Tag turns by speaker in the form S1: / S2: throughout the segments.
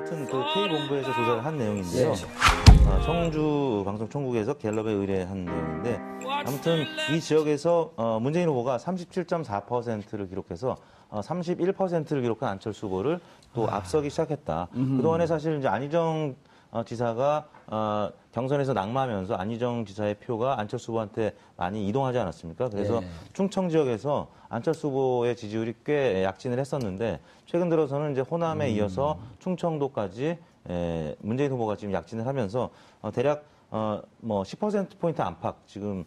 S1: 아무튼 그 K본부에서 조사를 한 내용인데요. 청주 방송총국에서 갤럽에 의뢰한 내용인데 아무튼 이 지역에서 문재인 후보가 37.4%를 기록해서 31%를 기록한 안철수 후보를 또 앞서기 시작했다. 그동안에 사실 이제 안희정 지사가 경선에서 낙마하면서 안희정 지사의 표가 안철수 후보한테 많이 이동하지 않았습니까? 그래서 충청 지역에서 안철수 후보의 지지율이 꽤 약진을 했었는데 최근 들어서는 이제 호남에 이어서 충청도까지 문재인 후보가 지금 약진을 하면서 대략 뭐 10%포인트 안팎 지금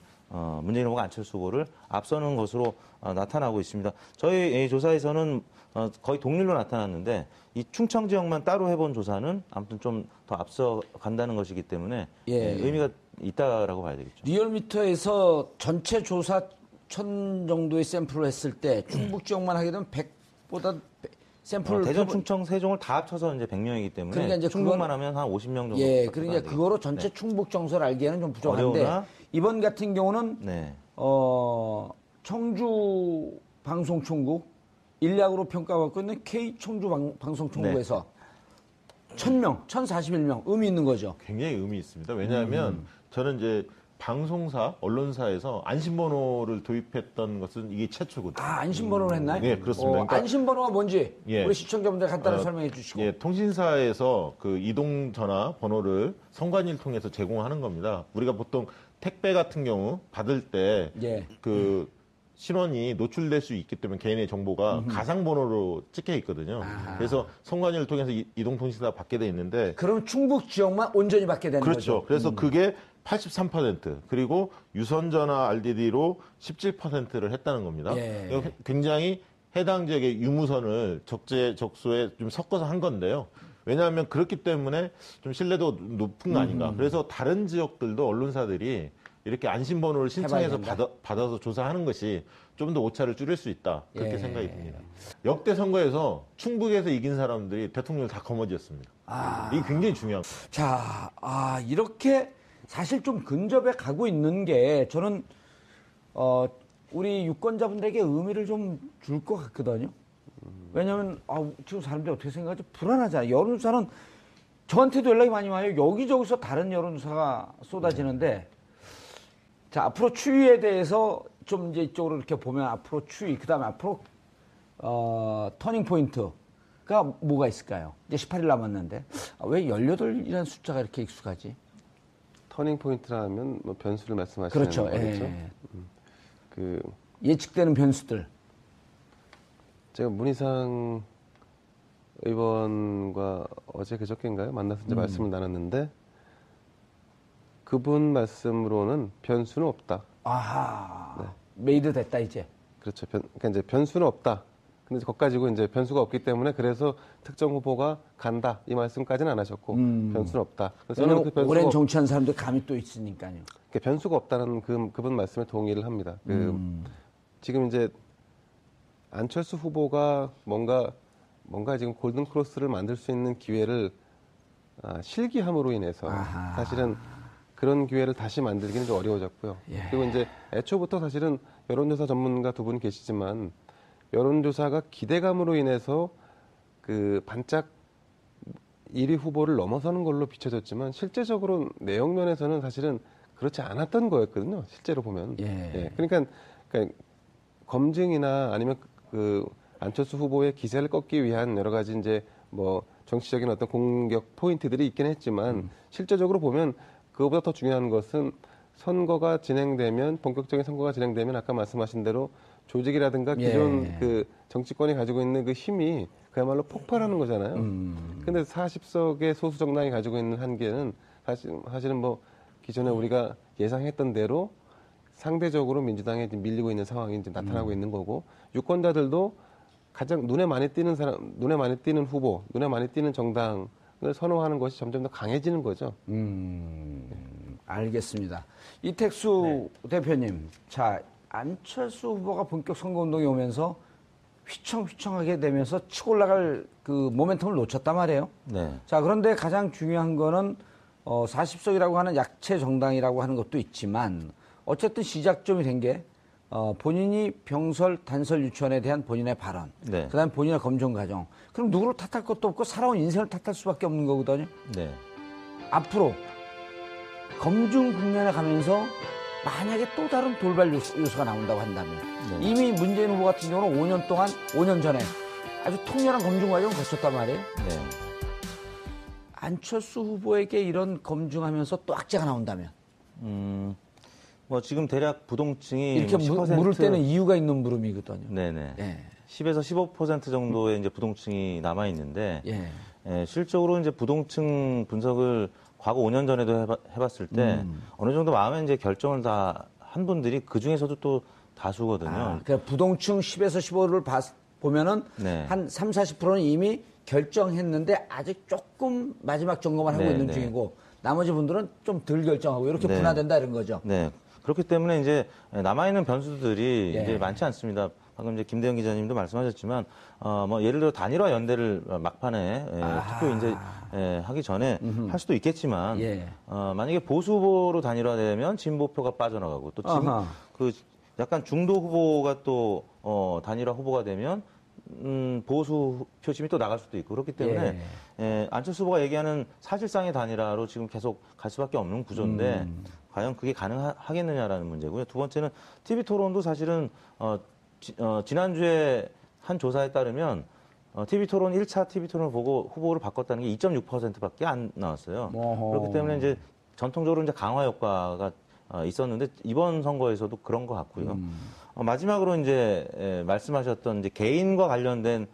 S1: 문재인 후보가 안철수 후보를 앞서는 것으로 나타나고 있습니다. 저희 조사에서는 거의 동률로 나타났는데 이 충청 지역만 따로 해본 조사는 아무튼 좀 더 앞서 간다는 것이기 때문에 의미가 있다라고 봐야 되겠죠.
S2: 리얼미터에서 전체 조사 1000 정도의 샘플을 했을 때 충북 지역만 하게 되면 100보다 샘플을
S1: 대전, 충청, 세종을 다 합쳐서 이제 100명이기 때문에 그러니까 이제 충북만 하면 한 50명 정도.
S2: 그러니까 그거로 전체 충북 정서를 알기에는 좀 부족한데
S1: 어려우나,
S2: 이번 같은 경우는 청주 방송총국 인력으로 평가받고 있는 K 청주 방송총국에서 1000명, 1041명 의미 있는 거죠.
S3: 굉장히 의미 있습니다. 왜냐하면 저는 이제 방송사, 언론사에서 안심번호를 도입했던 것은 이게 최초거든요.
S2: 안심번호를 했나요?
S3: 네, 그렇습니다. 그러니까
S2: 안심번호가 뭔지 우리 시청자분들 간단히 설명해 주시고.
S3: 통신사에서 그 이동전화 번호를 선관위를 통해서 제공하는 겁니다. 우리가 보통 택배 같은 경우 받을 때 그 신원이 노출될 수 있기 때문에 개인의 정보가 가상번호로 찍혀 있거든요. 그래서 선관위를 통해서 이동통신사 받게 돼 있는데
S2: 그럼 충북 지역만 온전히 받게 되는 거죠.
S3: 그렇죠. 그래서 그게 83% 그리고 유선전화 RDD로 17%를 했다는 겁니다. 굉장히 해당 지역의 유무선을 적재적소에 좀 섞어서 한 건데요. 왜냐하면 그렇기 때문에 좀 신뢰도 높은 거 아닌가. 그래서 다른 지역들도 언론사들이 이렇게 안심번호를 신청해서 받아서 조사하는 것이 좀 더 오차를 줄일 수 있다. 그렇게 생각이 듭니다. 역대 선거에서 충북에서 이긴 사람들이 대통령을 다 거머쥐었습니다. 이게 굉장히 중요합니다.
S2: 자, 이렇게 사실 좀 근접해 가고 있는 게 저는 우리 유권자분들에게 의미를 좀 줄 것 같거든요. 왜냐하면 지금 사람들이 어떻게 생각하지? 불안하잖아요. 여론조사는 저한테도 연락이 많이 와요. 여기저기서 다른 여론조사가 쏟아지는데 자, 앞으로 추이에 대해서 좀 이제 이쪽으로 이렇게 보면 앞으로 추이, 그 다음에 앞으로, 터닝 포인트가 뭐가 있을까요? 이제 18일 남았는데, 왜 18이라는 숫자가 이렇게 익숙하지?
S4: 터닝 포인트라면 뭐 변수를 말씀하시는 거죠? 그렇죠.
S2: 예측되는 변수들.
S4: 제가 문희상 의원과 어제 그저께인가요? 만나서 이제 말씀을 나눴는데, 그분 말씀으로는 변수는 없다.
S2: 메이드 됐다 이제.
S4: 그렇죠. 그러니까 이제 변수는 없다. 근데 그것 가지고 이제 변수가 없기 때문에 그래서 특정 후보가 간다 이 말씀까지는 안 하셨고 변수는 없다.
S2: 저는 그 오랜 정치한 사람들 감이 또 있으니까요.
S4: 그러니까 변수가 없다는 그분 말씀에 동의를 합니다. 지금 이제 안철수 후보가 뭔가 지금 골든 크로스를 만들 수 있는 기회를 실기함으로 인해서 사실은 그런 기회를 다시 만들기는 좀 어려워졌고요. 그리고 이제 애초부터 사실은 여론조사 전문가 두 분 계시지만 여론조사가 기대감으로 인해서 그 반짝 1위 후보를 넘어서는 걸로 비춰졌지만 실제적으로 내용 면에서는 사실은 그렇지 않았던 거였거든요. 실제로 보면. 그러니까 검증이나 아니면 그 안철수 후보의 기세를 꺾기 위한 여러 가지 이제 뭐 정치적인 어떤 공격 포인트들이 있긴 했지만 실제적으로 보면 그거보다 더 중요한 것은 선거가 진행되면 본격적인 선거가 진행되면 아까 말씀하신 대로 조직이라든가 기존 그 정치권이 가지고 있는 그 힘이 그야말로 폭발하는 거잖아요. 근데 40석의 소수 정당이 가지고 있는 한계는 사실은 뭐 기존에 우리가 예상했던 대로 상대적으로 민주당에 밀리고 있는 상황이 이제 나타나고 있는 거고 유권자들도 가장 눈에 많이 띄는 사람, 눈에 많이 띄는 후보, 눈에 많이 띄는 정당을 선호하는 것이 점점 더 강해지는 거죠.
S2: 알겠습니다. 이택수 대표님, 자 안철수 후보가 본격 선거운동에 오면서 휘청휘청하게 되면서 치고 올라갈 그 모멘텀을 놓쳤단 말이에요. 자 그런데 가장 중요한 거는 40석이라고 하는 약체 정당이라고 하는 것도 있지만 어쨌든 시작점이 된 게 본인이 병설, 단설 유치원에 대한 본인의 발언,
S1: 네.
S2: 그다음에 본인의 검증 과정. 그럼 누구를 탓할 것도 없고 살아온 인생을 탓할 수밖에 없는 거거든요.
S1: 네.
S2: 앞으로 검증 국면에 가면서 만약에 또 다른 돌발 요소가 나온다고 한다면
S1: 네.
S2: 이미 문재인 후보 같은 경우는 5년 전에 아주 통렬한 검증 과정을 거쳤단 말이에요.
S1: 네.
S2: 안철수 후보에게 이런 검증하면서 또 악재가 나온다면
S1: 뭐 지금 대략 부동층이
S2: 이렇게
S1: 10%
S2: 물을 때는 이유가 있는 물음이거든요.
S1: 네네.
S2: 예.
S1: 10에서 15% 정도의 이제 부동층이 남아 있는데
S2: 예.
S1: 실적으로 이제 부동층 분석을 과거 5년 전에도 해봤을 때 어느 정도 마음에 이제 결정을 다 한 분들이 그 중에서도 또 다수거든요.
S2: 그러니까 부동층 10에서 15를 보면은
S1: 네.
S2: 한 3, 40%는 이미 결정했는데 아직 조금 마지막 점검을 하고
S1: 네,
S2: 있는
S1: 네.
S2: 중이고 나머지 분들은 좀 덜 결정하고 이렇게
S1: 네.
S2: 분화된다 이런 거죠.
S1: 네. 그렇기 때문에 이제 남아있는 변수들이
S2: 예.
S1: 이제 많지 않습니다. 방금 이제 김대영 기자님도 말씀하셨지만, 뭐 예를 들어 단일화 연대를 막판에 투표 이제 하기 전에 할 수도 있겠지만,
S2: 예.
S1: 만약에 보수 후보로 단일화되면 진보표가 빠져나가고 또 그 약간 중도 후보가 또 단일화 후보가 되면 보수 표심이 또 나갈 수도 있고 그렇기 때문에 안철수 후보가 얘기하는 사실상의 단일화로 지금 계속 갈 수밖에 없는 구조인데 과연 그게 가능하겠느냐라는 문제고요. 두 번째는 TV토론도 사실은 지난주에 한 조사에 따르면 TV토론 1차 TV토론을 보고 후보를 바꿨다는 게 2.6%밖에 안 나왔어요.
S2: 어허.
S1: 그렇기 때문에 이제 전통적으로 이제 강화 효과가 있었는데 이번 선거에서도 그런 것 같고요. 마지막으로 이제 말씀하셨던 이제 개인과 관련된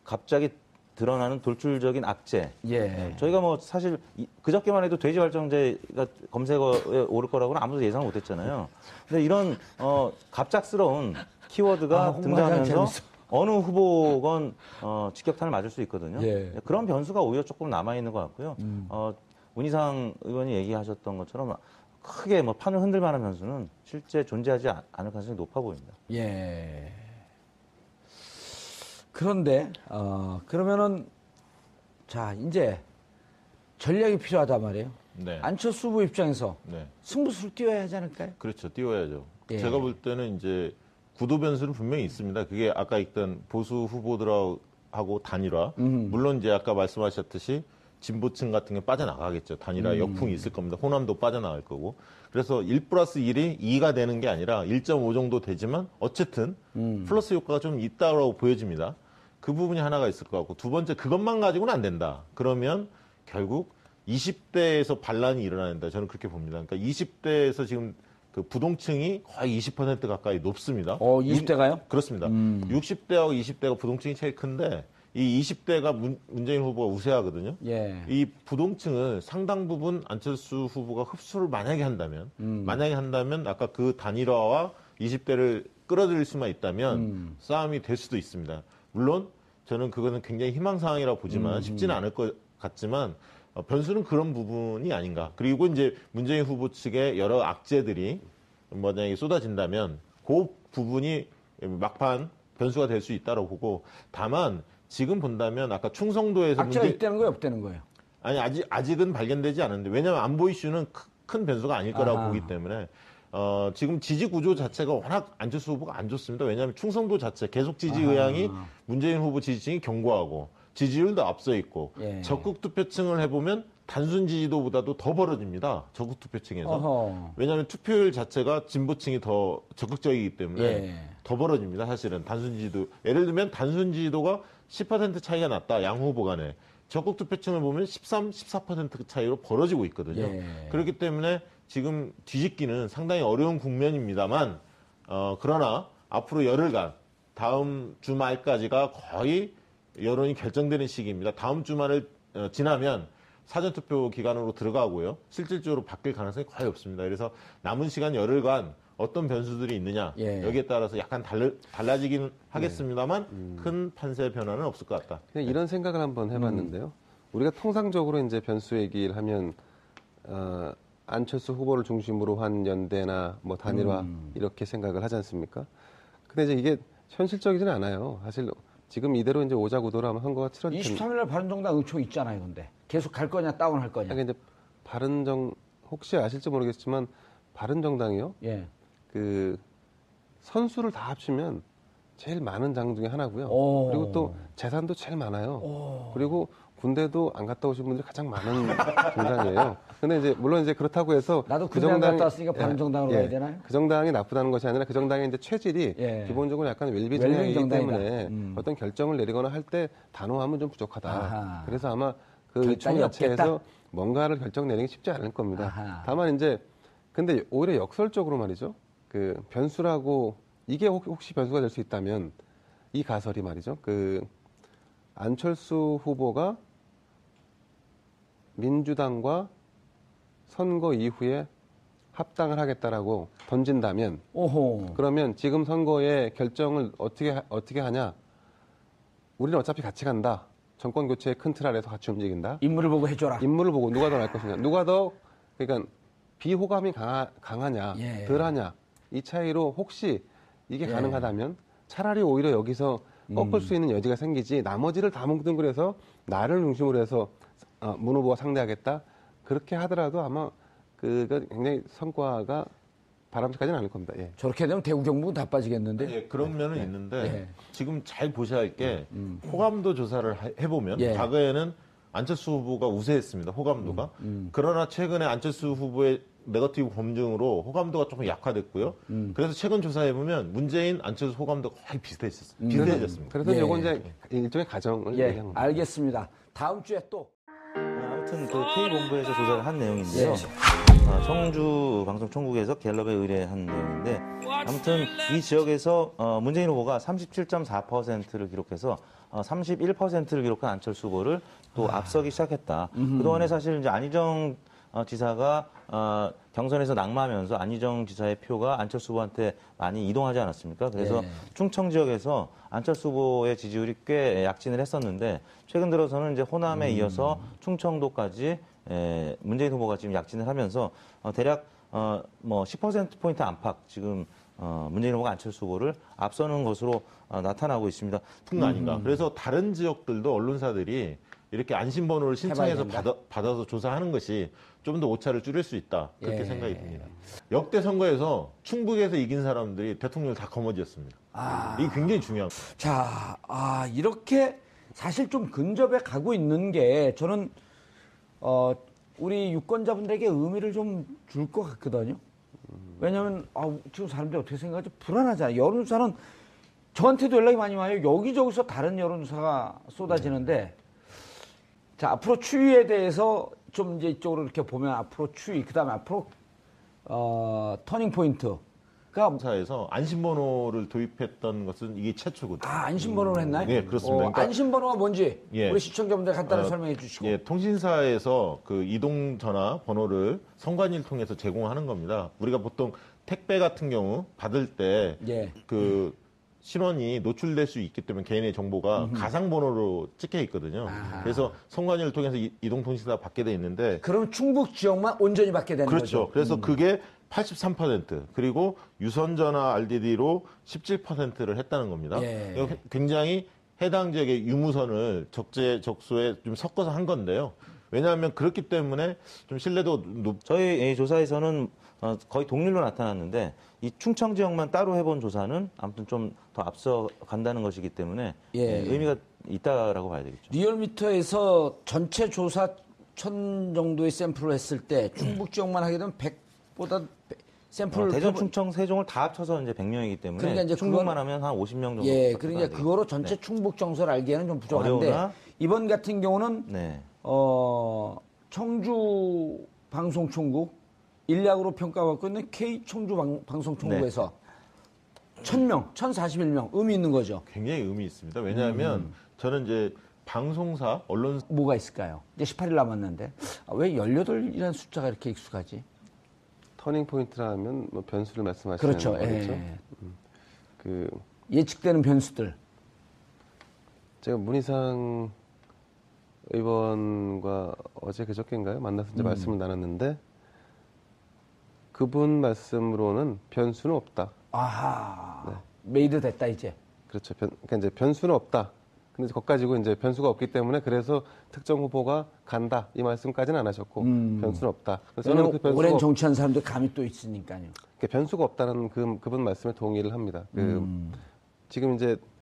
S1: 갑자기 드러나는 돌출적인 악재.
S2: 예.
S1: 저희가 뭐 사실 그저께만 해도 돼지발정제가 검색어에 오를 거라고는 아무도 예상 못했잖아요. 근데 이런 갑작스러운 키워드가 등장하면서
S2: 재밌어.
S1: 어느 후보건 직격탄을 맞을 수 있거든요.
S2: 예.
S1: 그런 변수가 오히려 조금 남아 있는 것 같고요. 문희상 의원이 얘기하셨던 것처럼 크게 뭐 판을 흔들 만한 변수는 실제 존재하지 않을 가능성이 높아 보입니다.
S2: 예. 그런데 그러면은 자 이제 전략이 필요하단 말이에요.
S3: 네.
S2: 안철수 후보 입장에서
S3: 네.
S2: 승부수를 띄워야 하지 않을까요?
S3: 그렇죠. 띄워야죠.
S2: 예.
S3: 제가 볼 때는 이제 구도 변수는 분명히 있습니다. 그게 아까 있던 보수 후보들하고 단일화. 물론 이제 아까 말씀하셨듯이 진보층 같은 게 빠져나가겠죠. 단일화 역풍이 있을 겁니다. 호남도 빠져나갈 거고. 그래서 1+1이 2가 되는 게 아니라 1.5 정도 되지만 어쨌든 플러스 효과가 좀 있다고 보여집니다. 그 부분이 하나가 있을 것 같고 두 번째 그것만 가지고는 안 된다. 그러면 결국 20대에서 반란이 일어난다. 저는 그렇게 봅니다. 그러니까 20대에서 지금 그 부동층이 거의 20% 가까이 높습니다.
S2: 20대가요?
S3: 그렇습니다. 60대하고 20대가 부동층이 제일 큰데 이 20대가 문재인 후보가 우세하거든요.
S2: 예.
S3: 이 부동층을 상당 부분 안철수 후보가 흡수를 만약에 한다면 아까 그 단일화와 20대를 끌어들일 수만 있다면 싸움이 될 수도 있습니다. 물론 저는 그거는 굉장히 희망사항이라고 보지만 쉽지는 않을 것 같지만 변수는 그런 부분이 아닌가. 그리고 이제 문재인 후보 측의 여러 악재들이 만약에 쏟아진다면 그 부분이 막판 변수가 될 수 있다고 보고 다만 지금 본다면 아까 충성도에서
S2: 악재가 있다는 거예요, 없다는 거예요?
S3: 아니 아직은 발견되지 않았는데 왜냐하면 안보 이슈는 큰 변수가 아닐 거라고
S2: 아하.
S3: 보기 때문에 지금 지지 구조 자체가 워낙 안철수 후보가 안 좋습니다. 왜냐하면 충성도 자체 계속 지지 의향이 문재인 후보 지지층이 견고하고 지지율도 앞서 있고
S2: 예.
S3: 적극 투표층을 해보면 단순 지지도보다도 더 벌어집니다. 적극 투표층에서.
S2: 어허.
S3: 왜냐하면 투표율 자체가 진보층이 더 적극적이기 때문에
S2: 예.
S3: 더 벌어집니다. 사실은 단순 지지도. 예를 들면 단순 지지도가 10% 차이가 났다. 양 후보 간에. 적극 투표층을 보면 13, 14% 차이로 벌어지고 있거든요.
S2: 예.
S3: 그렇기 때문에 지금 뒤집기는 상당히 어려운 국면입니다만 그러나 앞으로 열흘간 다음 주말까지가 거의 여론이 결정되는 시기입니다. 다음 주말을 지나면 사전투표 기간으로 들어가고요. 실질적으로 바뀔 가능성이 거의 없습니다. 그래서 남은 시간 열흘간 어떤 변수들이 있느냐
S2: 예.
S3: 여기에 따라서 약간 달라지긴 하겠습니다만 큰 판세 변화는 없을 것 같다.
S4: 그냥 이런 생각을 한번 해봤는데요. 우리가 통상적으로 이제 변수 얘기를 하면 안철수 후보를 중심으로 한 연대나 뭐 단일화 이렇게 생각을 하지 않습니까? 근데 이제 이게 현실적이지는 않아요. 사실 지금 이대로 이제 오자구도로 하면 선거가 치러질 텐데.
S2: 23일날 바른정당 의총 있잖아요, 근데. 계속 갈 거냐, 다운할 거냐.
S4: 이제 혹시 아실지 모르겠지만 바른정당이요.
S2: 예.
S4: 그 선수를 다 합치면 제일 많은 장 중에 하나고요.
S2: 오.
S4: 그리고 또 재산도 제일 많아요. 그리고 군대도 안 갔다 오신 분들이 가장 많은 정당이에요. 근데 이제 물론 이제 그렇다고 해서
S2: 나도 군대 안 갔다 왔으니까 바른정당으로 가야 되나요?
S4: 그 정당이 나쁘다는 것이 아니라 그 정당의 이제 체질이
S2: 예.
S4: 기본적으로 약간 웰비
S2: 웰빙
S4: 정당이기
S2: 정당이다.
S4: 때문에 어떤 결정을 내리거나 할 때 단호함은 좀 부족하다.
S2: 아하.
S4: 그래서 아마 그
S2: 결단이
S4: 총 자체에서
S2: 없겠다?
S4: 뭔가를 결정 내리기 쉽지 않을 겁니다.
S2: 아하.
S4: 다만 이제 근데 오히려 역설적으로 말이죠. 그 변수라고 이게 혹시 변수가 될 수 있다면 이 가설이 말이죠. 그 안철수 후보가 민주당과 선거 이후에 합당을 하겠다라고 던진다면
S2: 오호.
S4: 그러면 지금 선거의 결정을 어떻게 하냐? 우리는 어차피 같이 간다. 정권 교체의 큰 틀 아래서 같이 움직인다.
S2: 인물을 보고 해줘라.
S4: 인물을 보고 누가 더 나을 것이냐. 누가 더 그러니까 비호감이 강하냐,
S2: 예.
S4: 덜하냐. 이 차이로 혹시 이게 가능하다면 차라리 오히려 여기서 꺾을 수 있는 여지가 생기지 나머지를 다 뭉뚱그려서 나를 중심으로 해서 문 후보가 상대하겠다. 그렇게 하더라도 아마 그가 굉장히 성과가 바람직하지는 않을 겁니다. 예.
S2: 저렇게 되면 대구 경북은 다 빠지겠는데.
S3: 예, 그런 면은 있는데
S2: 예.
S3: 지금 잘 보셔야 할 게 호감도 조사를 해보면
S2: 예.
S3: 과거에는 안철수 후보가 우세했습니다. 호감도가. 그러나 최근에 안철수 후보의 네거티브 검증으로 호감도가 조금 약화됐고요. 그래서 최근 조사해보면 문재인, 안철수 호감도가 거의 비슷해졌습니다.
S4: 그래서
S2: 예.
S4: 요건 이제 일종의 가정을
S2: 예,
S4: 얘기한 겁니다.
S2: 알겠습니다. 다음 주에 또.
S1: 아무튼 그 K본부에서 조사를 한 내용인데요.
S2: 예.
S1: 청주 방송총국에서 갤럽에 의뢰한 내용인데 아무튼 이 지역에서 문재인 후보가 37.4%를 기록해서 31%를 기록한 안철수 후보를 또 앞서기 시작했다. 그동안에 사실 이제 안희정 지사가 경선에서 낙마하면서 안희정 지사의 표가 안철수 후보한테 많이 이동하지 않았습니까? 그래서
S2: 예.
S1: 충청 지역에서 안철수 후보의 지지율이 꽤 약진을 했었는데 최근 들어서는 이제 호남에 이어서 충청도까지 문재인 후보가 지금 약진을 하면서 대략 뭐 10%포인트 안팎 지금 문재인 후보가 안철수 후보를 앞서는 것으로 나타나고 있습니다.
S3: 뿐 아닌가. 그래서 다른 지역들도 언론사들이 이렇게 안심번호를 신청해서 받아서 조사하는 것이 좀 더 오차를 줄일 수 있다. 그렇게
S2: 예.
S3: 생각이 듭니다. 역대 선거에서 충북에서 이긴 사람들이 대통령을 다 거머쥐었습니다. 이게 굉장히 중요합니다.
S2: 자, 이렇게 사실 좀 근접해 가고 있는 게 저는, 우리 유권자분들에게 의미를 좀 줄 것 같거든요. 왜냐면, 지금 사람들이 어떻게 생각하지? 불안하잖아요. 여론조사는 저한테도 연락이 많이 와요. 여기저기서 다른 여론조사가 쏟아지는데, 자, 앞으로 추이에 대해서 좀 이제 이쪽으로 이렇게 보면 앞으로 추이, 그 다음에 앞으로, 터닝 포인트.
S3: 사에서 안심번호를 도입했던 것은 이게 최초거든요.
S2: 안심번호를 했나요?
S3: 네, 그렇습니다. 그러니까
S2: 안심번호가 뭔지
S3: 예.
S2: 우리 시청자분들 간단히 설명해 주시고.
S3: 예, 통신사에서 그 이동 전화 번호를 선관위를 통해서 제공하는 겁니다. 우리가 보통 택배 같은 경우 받을 때
S2: 예.
S3: 그 신원이 노출될 수 있기 때문에 개인의 정보가 가상 번호로 찍혀 있거든요. 그래서 선관위를 통해서 이동통신사 받게 돼 있는데
S2: 그럼 충북 지역만 온전히 받게 되는
S3: 그렇죠.
S2: 거죠.
S3: 그래서 그게 83% 그리고 유선전화 RDD로 17%를 했다는 겁니다.
S2: 예.
S3: 이거 굉장히 해당 지역의 유무선을 적재적소에 좀 섞어서 한 건데요. 왜냐하면 그렇기 때문에 좀 신뢰도
S1: 저희 조사에서는 거의 동률로 나타났는데 이 충청 지역만 따로 해본 조사는 아무튼 좀 더 앞서 간다는 것이기 때문에
S2: 예.
S1: 의미가 있다라고 봐야 되겠죠.
S2: 리얼미터에서 전체 조사 1000 정도의 샘플을 했을 때 충북 지역만 하게 되면 100보다 샘플을
S1: 대전, 충청, 세종을 다 합쳐서 이제 100명이기 때문에
S2: 그러니까 이제
S1: 충북만 하면 한 50명 정도.
S2: 예, 그러니까 그거로 전체 충북 정서를 알기에는 좀 부족한데
S1: 어려우나?
S2: 이번 같은 경우는
S1: 네.
S2: 청주 방송총국 인력으로 평가받고 있는 K 청주 방송총국에서 1000명, 1041명 의미 있는 거죠.
S3: 굉장히 의미 있습니다. 왜냐하면 저는 이제 방송사, 언론사
S2: 뭐가 있을까요? 이제 18일 남았는데 왜 18이라는 숫자가 이렇게 익숙하지?
S4: 터닝 포인트라면 뭐 변수를 말씀하시는
S2: 그렇죠.
S4: 거겠죠.
S2: 예.
S4: 그
S2: 예측되는 변수들.
S4: 제가 문희상 의원과 어제 그저께인가요? 만나서 이제 말씀을 나눴는데 그분 말씀으로는 변수는 없다.
S2: 아하. 메이드 됐다 이제.
S4: 그렇죠. 그러니까 이제 변수는 없다. 근데 그것 가지고 이제 변수가 없기 때문에 그래서 특정 후보가 간다 이 말씀까지는 안 하셨고 변수는 없다. 그래서 저는 그 변수가
S2: 오랜 정치한 사람들 감이 또 있으니까요.
S4: 변수가 없다는 그분 말씀에 동의를 합니다. 지금 이제